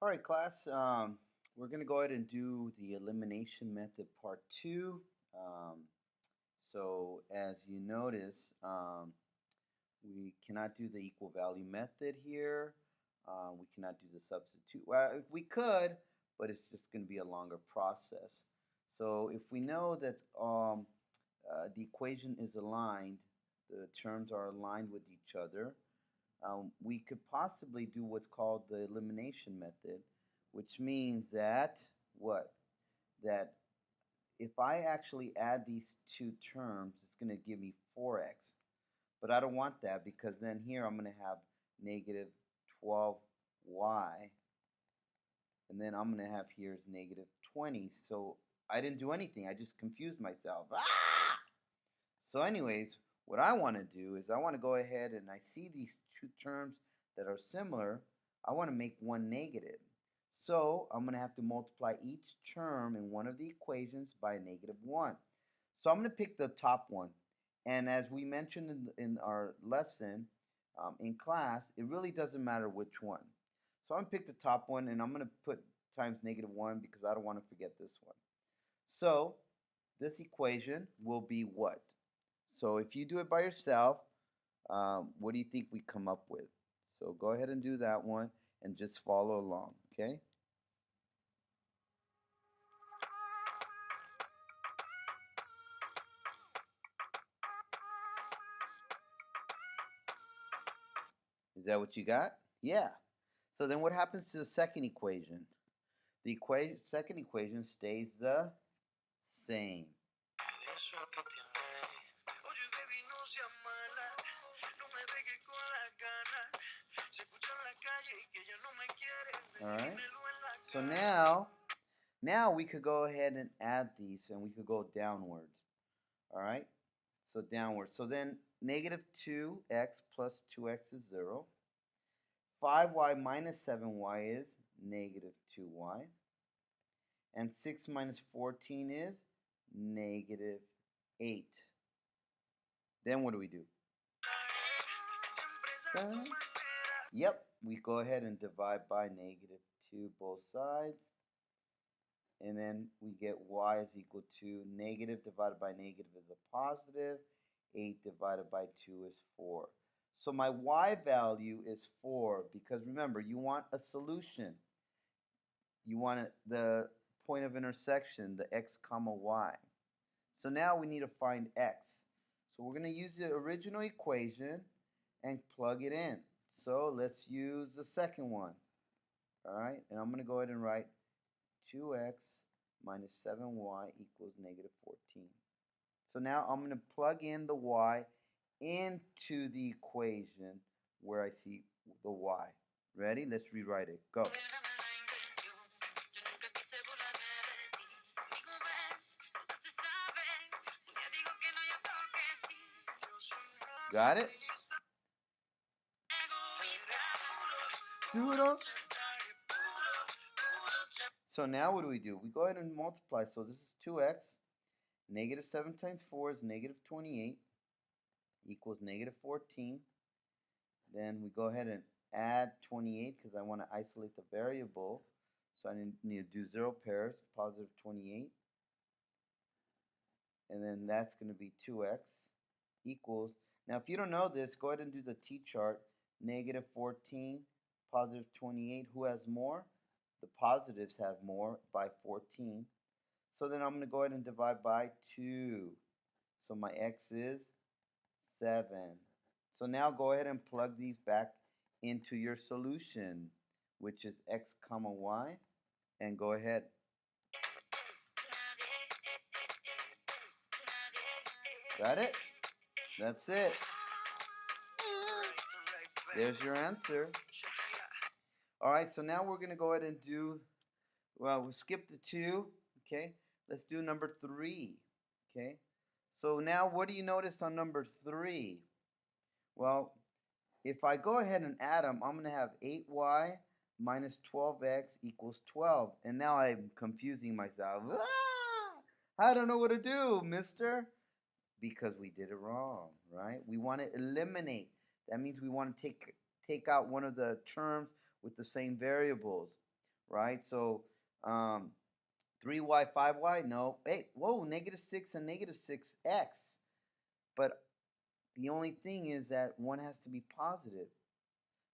All right, class. We're going to go ahead and do the elimination method part 2. Um, so as you notice, we cannot do the equal value method here. We cannot do the substitute. Well, we could, but it's just going to be a longer process. So if we know that the equation is aligned, the terms are aligned with each other, we could possibly do what's called the elimination method, which means that what? That if I actually add these two terms, it's going to give me 4x. But I don't want that because then here I'm going to have negative 12y. And then I'm going to have here is negative 20. So I didn't do anything. I just confused myself. Ah! So anyways, what I want to do is I want to go ahead and I see these two terms that are similar. I want to make one negative. So I'm going to have to multiply each term in one of the equations by a negative 1. So I'm going to pick the top one. And as we mentioned in our lesson in class, it really doesn't matter which one. So I'm going to pick the top one and I'm going to put times negative 1 because I don't want to forget this one. So this equation will be what? So if you do it by yourself, what do you think we come up with? So go ahead and do that one and just follow along, okay? Is that what you got? Yeah. So then what happens to the second equation? The second equation stays the same. All right. So now we could go ahead and add these and we could go downwards. All right. So downwards. So then negative 2x plus 2x is 0. 5y minus 7y is negative 2y. And 6 minus 14 is negative 8. Then what do we do? Yep, we go ahead and divide by negative 2 both sides. And then we get y is equal to negative divided by negative is a positive. 8 divided by 2 is 4. So my y value is 4 because remember, you want a solution. You want the point of intersection, the x comma y. So now we need to find x. So we're going to use the original equation and plug it in. So let's use the second one. All right, and I'm going to go ahead and write 2x minus 7y equals negative 14. So now I'm going to plug in the y into the equation where I see the y. Ready? Let's rewrite it. Go. Got it? So now what do? We go ahead and multiply. So this is 2x. Negative 7 times 4 is negative 28 equals negative 14. Then we go ahead and add 28 because I want to isolate the variable. So I need to do 0 pairs, positive 28. And then that's going to be 2x equals. Now if you don't know this, go ahead and do the t-chart. Negative 14, positive 28. Who has more? The positives have more by 14. So then I'm going to go ahead and divide by 2. So my x is 7. So now go ahead and plug these back into your solution, which is x comma y, and go ahead. Got it? That's it. There's your answer. All right, so now we're going to go ahead and do, well, we'll skip the 2, okay? Let's do number 3, okay? So now what do you notice on number 3? Well, if I go ahead and add them, I'm going to have 8y minus 12x equals 12. And now I'm confusing myself. I don't know what to do, mister. Because we did it wrong, right? We want to eliminate. That means we want to take out one of the terms with the same variables. right? So 3y, 5y, no. Hey, whoa, negative 6 and negative 6x. But the only thing is that one has to be positive.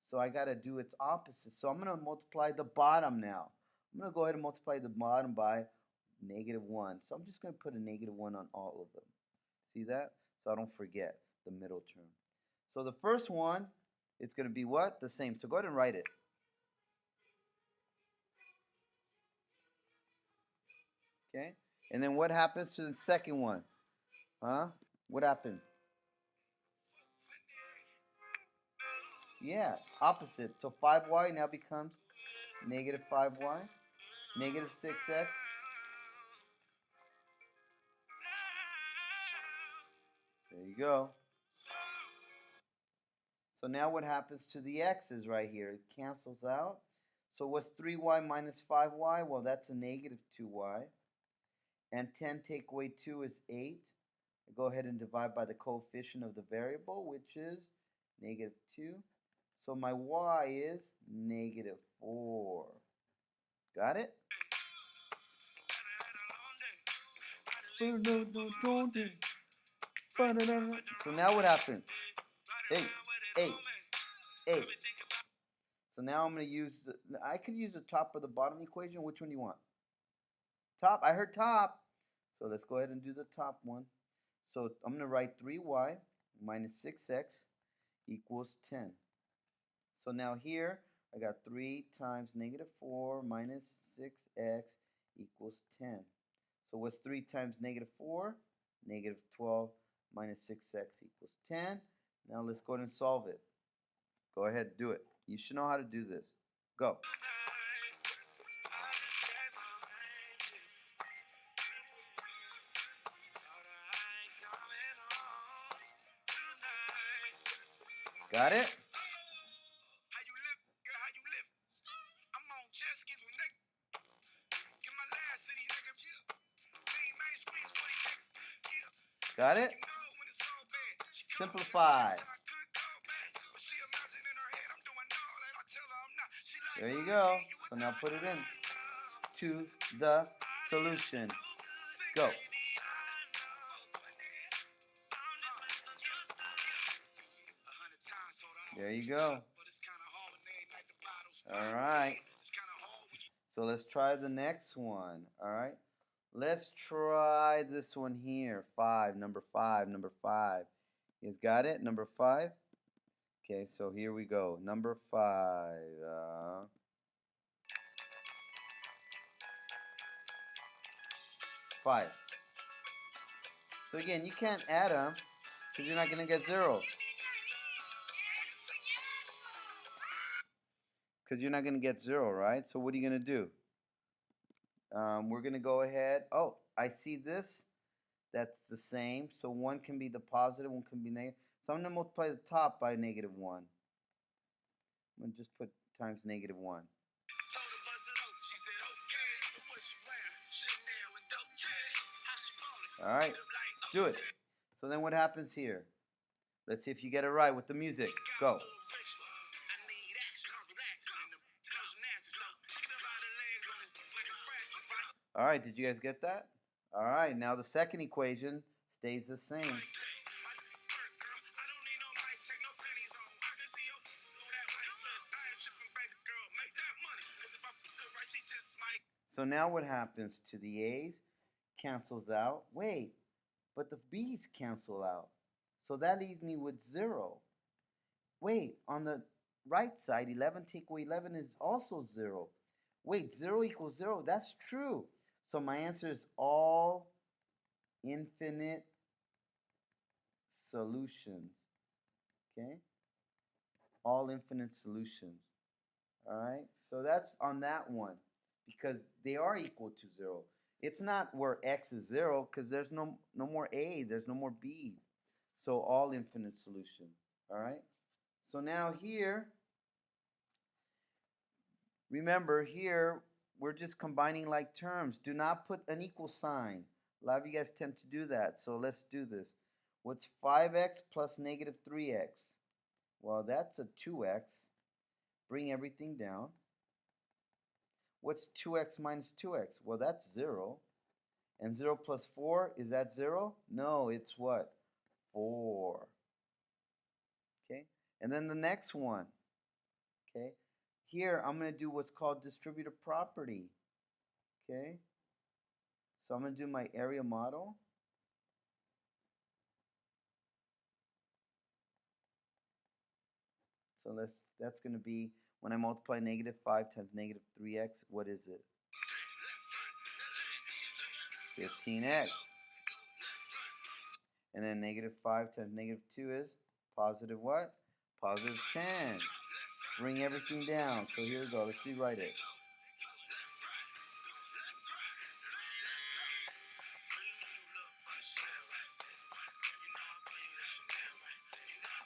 So I got to do its opposite. So I'm going to multiply the bottom now. I'm going to go ahead and multiply the bottom by negative 1. So I'm just going to put a negative 1 on all of them. See that? So I don't forget the middle term. So the first one, it's going to be what? The same. So go ahead and write it. Okay? And then what happens to the second one? Huh? What happens? Yeah, opposite. So 5y now becomes negative 5y, negative 6x. There you go. So now what happens to the x's right here? It cancels out. So what's 3y minus 5y? Well, that's a negative 2y. And 10 take away 2 is 8. I go ahead and divide by the coefficient of the variable, which is negative 2. So my y is negative 4. Got it? So now what happens? 8, 8, 8. So now I'm going to use I could use the top or the bottom equation. Which one do you want? Top. I heard top. So let's go ahead and do the top one. So I'm going to write 3y minus 6x equals 10. So now here I got 3 times negative 4 minus 6x equals 10. So what's 3 times negative 4? Negative 12 minus 6x equals 10. Now let's go ahead and solve it. Go ahead, do it. You should know how to do this. Go. Got it? Got it? Simplify. There you go. So now put it in to the solution. Go. There you go. All right. So let's try the next one. All right. Let's try this one here. 5, number 5, number 5. You guys got it? Number 5? Okay, so here we go. Number 5. 5. So again, you can't add them because you're not going to get 0. Because you're not going to get 0, right? So what are you going to do? We're going to go ahead. Oh, I see this. That's the same. So one can be the positive, one can be negative. So I'm going to multiply the top by negative 1. I'm going to just put times negative 1. All right, let's do it. So then what happens here? Let's see if you get it right with the music. Go. All right, did you guys get that? All right, now the second equation stays the same. So now what happens to the A's? Cancels out. Wait, but the B's cancel out. So that leaves me with 0. Wait, on the right side, 11 take away 11 is also 0. Wait, 0 equals 0. That's true. So my answer is all infinite solutions. Okay? All infinite solutions. All right? So that's on that one because they are equal to 0. It's not where x is 0 because there's no more a, there's no more b's. So all infinite solutions. All right? So now here, remember here, we're just combining like terms. Do not put an equal sign. A lot of you guys tend to do that. So let's do this. What's 5x plus negative 3x? Well, that's a 2x. Bring everything down. What's 2x minus 2x? Well, that's 0. And 0 plus 4, is that 0? No, it's what? 4. Okay? And then the next one. Okay? Here, I'm going to do what's called distributive property. Okay? So I'm going to do my area model. So that's going to be, when I multiply negative 5 times negative 3x, what is it? 15x. And then negative 5 times negative 2 is positive what? Positive 10. Bring everything down. So here we go. Let's rewrite it.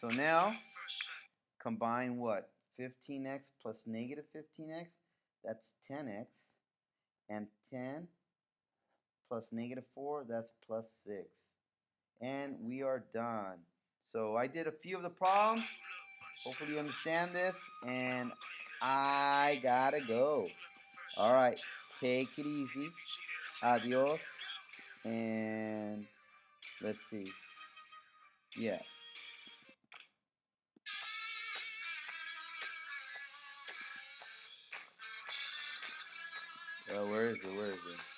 So now, combine what? 15x plus negative 15x, that's 10x. And 10 plus negative 4, that's plus 6. And we are done. So I did a few of the problems. Hopefully you understand this. And I gotta go. Alright, take it easy. Adios. And let's see. Yeah. Where is it? Where is it?